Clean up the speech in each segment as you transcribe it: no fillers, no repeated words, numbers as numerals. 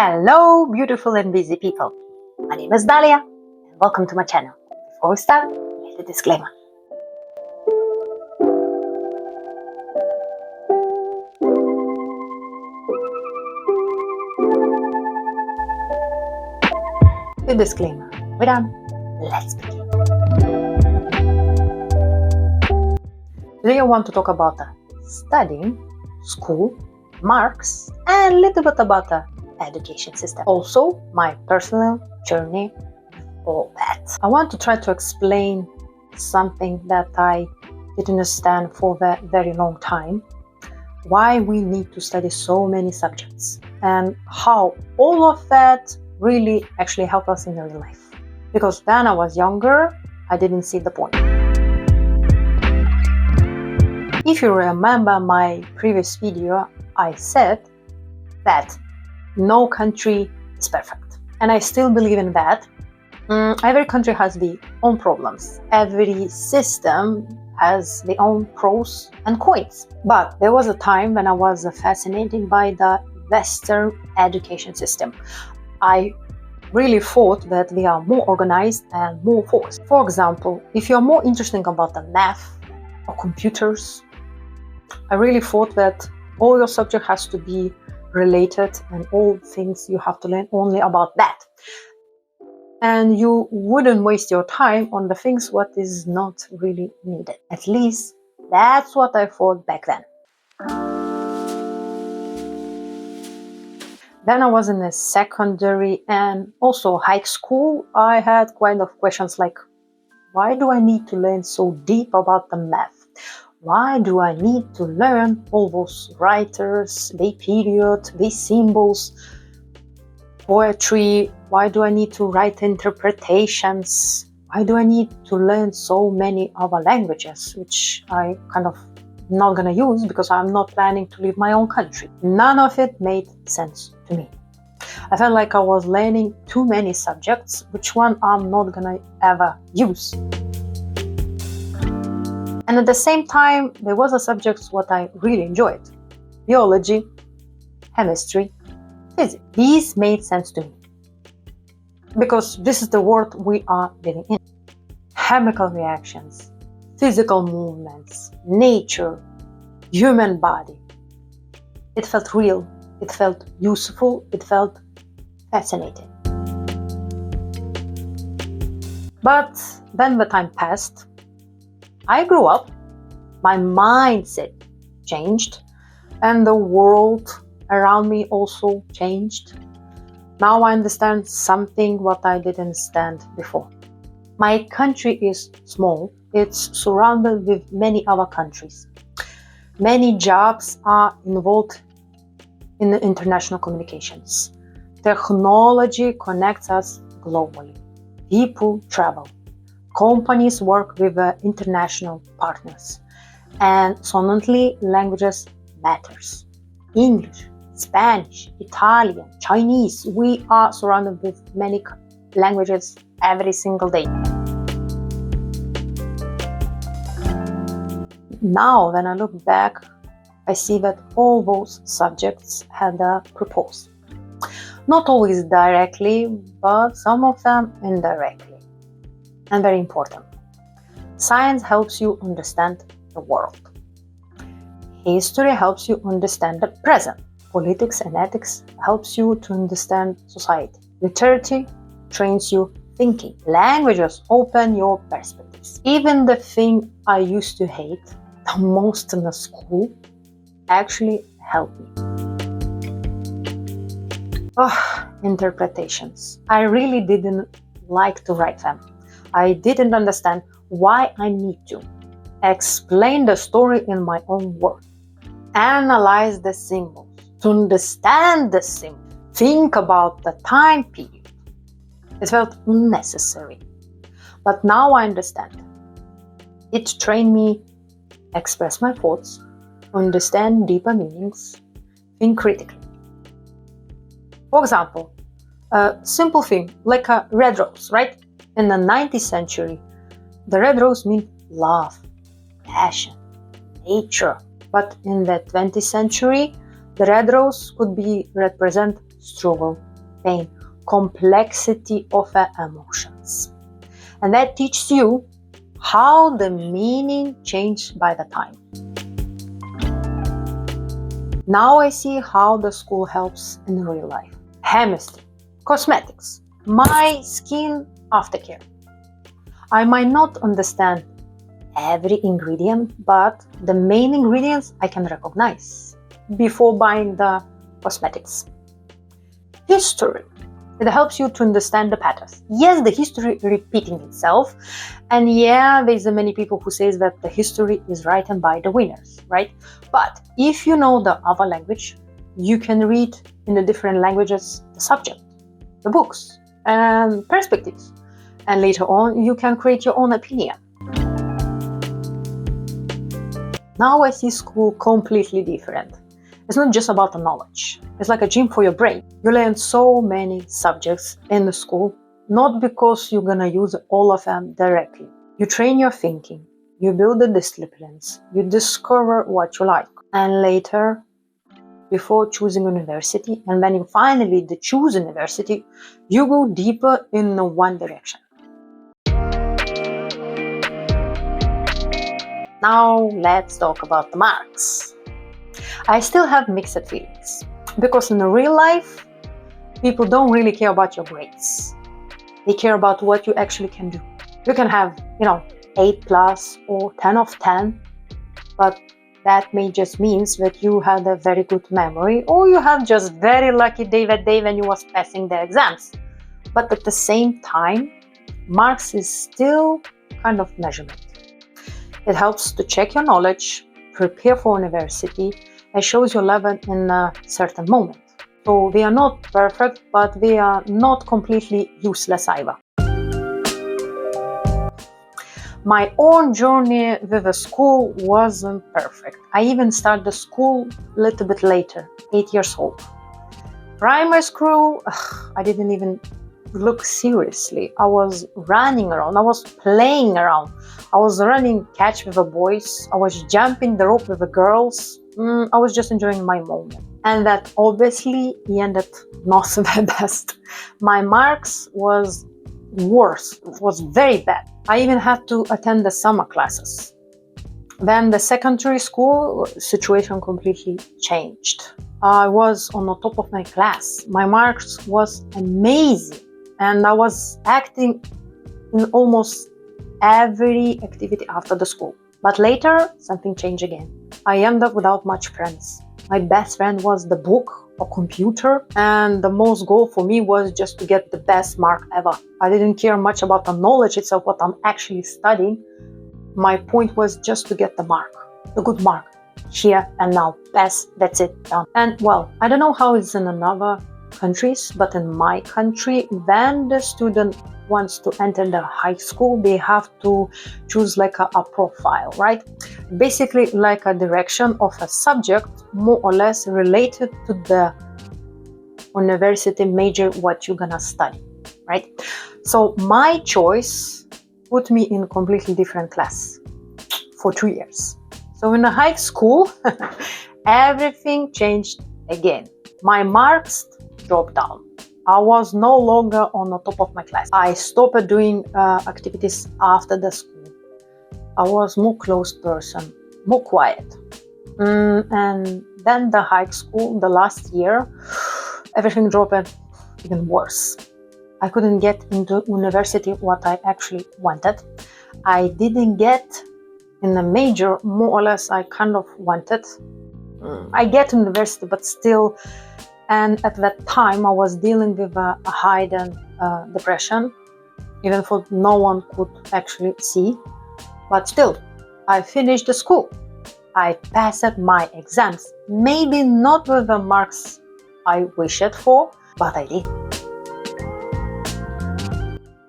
Hello, beautiful and busy people. My name is Dalia, and welcome to my channel. Before we start, here's a disclaimer. The disclaimer. We're done. Let's begin. Today I want to talk about studying, school, marks, and a little bit about the education system. Also, my personal journey, all that. I want to try to explain something that I didn't understand for a very long time. Why we need to study so many subjects and how all of that really actually help us in real life. Because when I was younger, I didn't see the point. If you remember my previous video, I said that no country is perfect. And I still believe in that. Every country has their own problems. Every system has their own pros and cons. But there was a time when I was fascinated by the Western education system. I really thought that we are more organized and more focused. For example, if you're more interested about the math or computers, I really thought that all your subject has to be related and all things you have to learn only about that. And you wouldn't waste your time on the things what is not really needed. At least that's what I thought back then. When I was in a secondary and also high school, I had kind of questions like, why do I need to learn so deep about the math? Why do I need to learn all those writers, their period, their symbols, poetry? Why do I need to write interpretations? Why do I need to learn so many other languages, which I kind of not gonna use because I'm not planning to leave my own country? None of it made sense to me. I felt like I was learning too many subjects, which one I'm not gonna ever use. And at the same time, there was a subject what I really enjoyed. Biology, chemistry, physics. These made sense to me. Because this is the world we are living in. Chemical reactions, physical movements, nature, human body. It felt real, it felt useful, it felt fascinating. But when the time passed, I grew up, my mindset changed, and the world around me also changed. Now I understand something what I didn't understand before. My country is small, it's surrounded with many other countries. Many jobs are involved in the international communications. Technology connects us globally. People travel. Companies work with international partners, and suddenly languages matters. English, Spanish, Italian, Chinese, we are surrounded with many languages every single day. Now, when I look back, I see that all those subjects had a purpose. Not always directly, but some of them indirectly. And very important. Science helps you understand the world. History helps you understand the present. Politics and ethics helps you to understand society. Literature trains you thinking. Languages open your perspectives. Even the thing I used to hate the most in the school actually helped me. Interpretations. I really didn't like to write them. I didn't understand why I need to explain the story in my own words, analyze the symbols, to understand the symbol, think about the time period. It felt unnecessary, but now I understand. It trained me express my thoughts, understand deeper meanings, think critically. For example, a simple thing like a red rose, right? In the 19th century, the red rose meant love, passion, nature. But in the 20th century, the red rose could be represent struggle, pain, complexity of emotions. And that teaches you how the meaning changed by the time. Now I see how the school helps in real life. Chemistry, cosmetics, my skin aftercare. I might not understand every ingredient, but the main ingredients I can recognize before buying the cosmetics. History. It helps you to understand the patterns. Yes, the history repeating itself, and yeah, there's many people who says that the history is written by the winners, right? But if you know the other language, you can read in the different languages the subject, the books, and perspectives, and later on you can create your own opinion. Now I see school completely different. It's not just about the knowledge. It's like a gym for your brain. You learn so many subjects in the school, not because you're gonna use all of them directly. You train your thinking, you build the disciplines, you discover what you like. And later, before choosing university, and when you finally choose university, you go deeper in one direction. Now let's talk about the marks. I still have mixed feelings because in real life, people don't really care about your grades. They care about what you actually can do. You can have, 8 plus or 10 of 10, but that may just means that you had a very good memory or you have just very lucky day that day when you was passing the exams. But at the same time, marks is still kind of measurement. It helps to check your knowledge, prepare for university, and shows your level in a certain moment. So they are not perfect, but they are not completely useless either. My own journey with the school wasn't perfect. I even started the school a little bit later, 8 years old. Primary school, I didn't even look seriously. I was running around, I was playing around. I was running catch with the boys, I was jumping the rope with the girls. I was just enjoying my moment. And that obviously ended not the best. My marks was worse, it was very bad. I even had to attend the summer classes. Then the secondary school situation completely changed. I was on the top of my class. My marks was amazing. And I was acting in almost every activity after the school. But later, something changed again. I ended up without much friends. My best friend was the book or computer, and the most goal for me was just to get the best mark ever. I didn't care much about the knowledge itself, what I'm actually studying. My point was just to get the mark, the good mark. Here and now, pass, that's it, done. And well, I don't know how it's in another countries, but in my country, when the student wants to enter the high school, they have to choose like a profile, right? Basically like a direction of a subject more or less related to the university major what you're gonna study, right? So my choice put me in a completely different class for 2 years. So in the high school, everything changed again. My marks dropped down. I was no longer on the top of my class. I stopped doing activities after the school. I was more closed person, more quiet. And then the high school, the last year, everything dropped even worse. I couldn't get into university what I actually wanted. I didn't get in the major more or less I kind of wanted. I get university, but still. And at that time, I was dealing with a hidden depression, even though no one could actually see. But still, I finished the school. I passed my exams. Maybe not with the marks I wished for, but I did.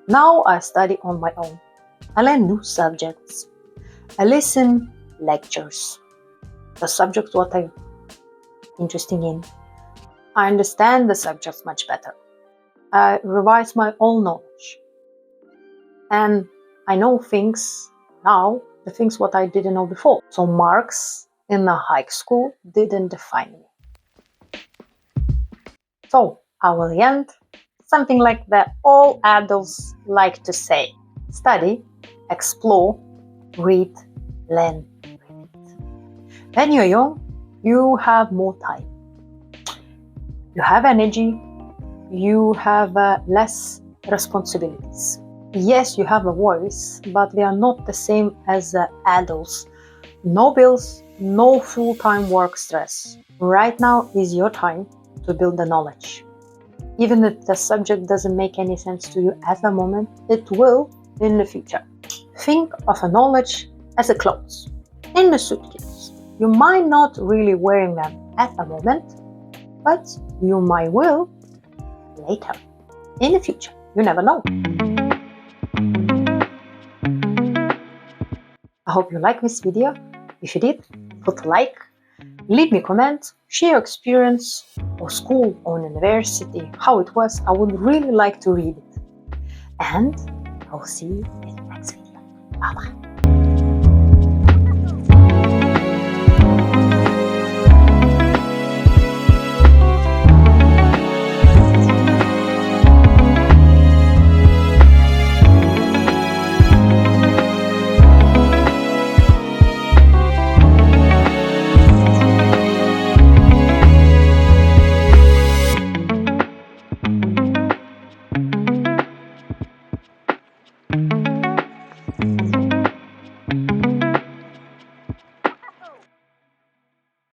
Now I study on my own. I learn new subjects. I listen lectures. The subjects what I'm interested in. I understand the subjects much better. I revise my own knowledge. And I know things now, the things what I didn't know before. So marks in the high school didn't define me. So I will end something like that all adults like to say: study, explore, read, learn, repeat. When you're young, you have more time. You have energy. You have less responsibilities. Yes, you have a voice, but they are not the same as adults. No bills, no full-time work stress. Right now is your time to build the knowledge. Even if the subject doesn't make any sense to you at the moment, it will in the future. Think of a knowledge as a clothes in a suitcase. You might not really wearing them at the moment, but you might will later in the future. You never know. I hope you like this video. If you did, put a like, leave me a comment, share your experience or school or university, how it was. I would really like to read it. And I'll see you in the next video. Bye bye.